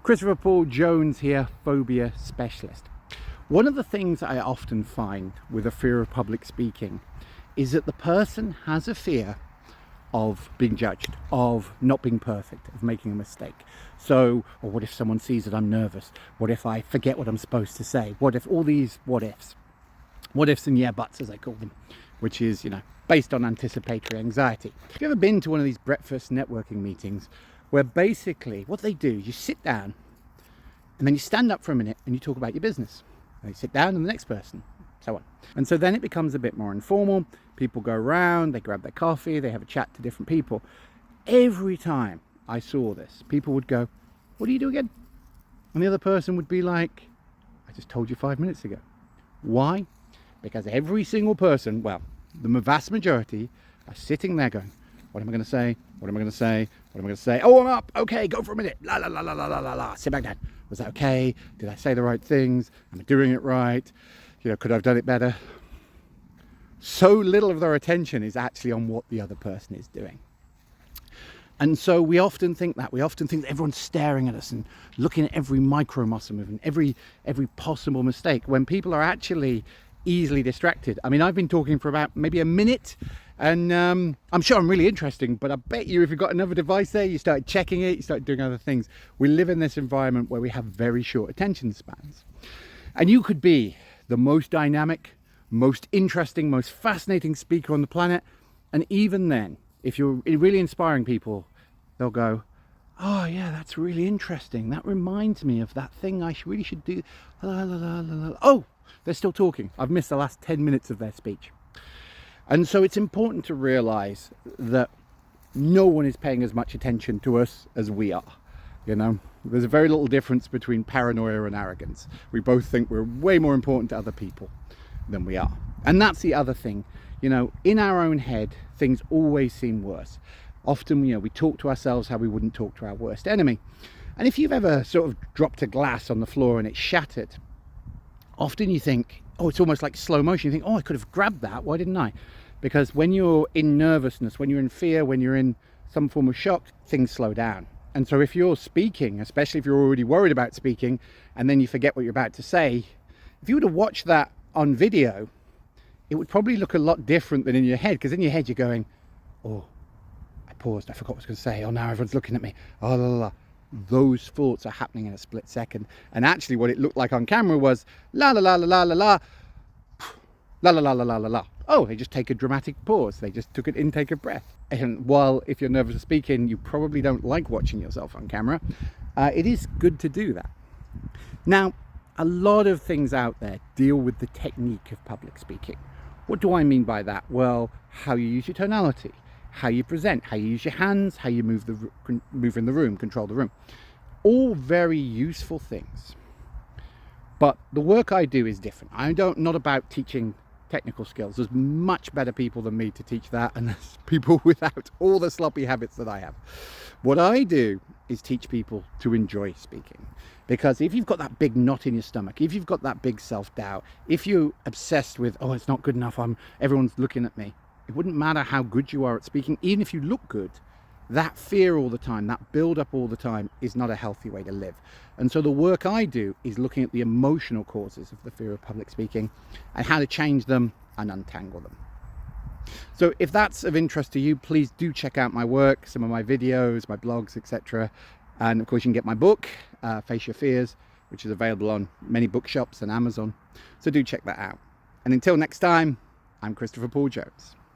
Christopher Paul Jones here, phobia specialist. One of the things I often find with a fear of public speaking is that the person has a fear of being judged, of not being perfect, of making a mistake. So, or what if someone sees that I'm nervous? What if I forget what I'm supposed to say? What if all these what ifs? What ifs and yeah buts, as I call them, which is, based on anticipatory anxiety. Have you ever been to one of these breakfast networking meetings where basically what they do, you sit down and then you stand up for a minute and you talk about your business. And you sit down and the next person, so on. And so then it becomes a bit more informal. People go around, they grab their coffee, they have a chat to different people. Every time I saw this, people would go, "What do you do again?" And the other person would be like, "I just told you 5 minutes ago." Why? Because every single person, well, the vast majority are sitting there going, "What am I going to say? What am I going to say? What am I going to say? Oh, I'm up. Okay, go for a minute. La la la la la la la la. Sit back down. Was that okay? Did I say the right things? Am I doing it right? Could I have done it better?" So little of their attention is actually on what the other person is doing. And so we often think that. We often think that everyone's staring at us and looking at every micro muscle movement, every possible mistake, when people are actually easily distracted. I mean, I've been talking for about maybe a minute, and I'm sure I'm really interesting, but I bet you if you've got another device there, you start checking it, you start doing other things. We live in this environment where we have very short attention spans. And you could be the most dynamic, most interesting, most fascinating speaker on the planet, and even then, if you're really inspiring people, they'll go, "Oh yeah, that's really interesting. That reminds me of that thing I really should do." La, la, la, la, la. Oh, they're still talking. I've missed the last 10 minutes of their speech. And so it's important to realize that no one is paying as much attention to us as we are. There's a very little difference between paranoia and arrogance. We both think we're way more important to other people than we are. And that's the other thing. In our own head, things always seem worse. Often, we talk to ourselves how we wouldn't talk to our worst enemy. And if you've ever sort of dropped a glass on the floor and it's shattered, often you think, oh, it's almost like slow motion. You think, oh, I could have grabbed that. Why didn't I? Because when you're in nervousness, when you're in fear, when you're in some form of shock, things slow down. And so if you're speaking, especially if you're already worried about speaking, and then you forget what you're about to say, if you were to watch that on video, it would probably look a lot different than in your head, because in your head you're going, "Oh, I paused, I forgot what I was going to say. Oh, now everyone's looking at me. Oh, la la la." Those thoughts are happening in a split second. And actually what it looked like on camera was la la la la la la la, la la la la la la la. Oh, they just take a dramatic pause. They just took an intake of breath. And while if you're nervous of speaking, you probably don't like watching yourself on camera, it is good to do that. Now, a lot of things out there deal with the technique of public speaking. What do I mean by that? Well, how you use your tonality, how you present, how you use your hands, how you move in the room, control the room. All very useful things. But the work I do is different. Not about teaching technical skills. There's much better people than me to teach that, and there's people without all the sloppy habits that I have. What I do is teach people to enjoy speaking. Because if you've got that big knot in your stomach, if you've got that big self-doubt, if you're obsessed with, "Oh, it's not good enough, everyone's looking at me," it wouldn't matter how good you are at speaking. Even if you look good, that fear all the time, that build up all the time is not a healthy way to live. And so the work I do is looking at the emotional causes of the fear of public speaking and how to change them and untangle them. So if that's of interest to you, please do check out my work, some of my videos, my blogs, etc. And of course you can get my book, Face Your Fears, which is available on many bookshops and Amazon. So do check that out. And until next time, I'm Christopher Paul Jones.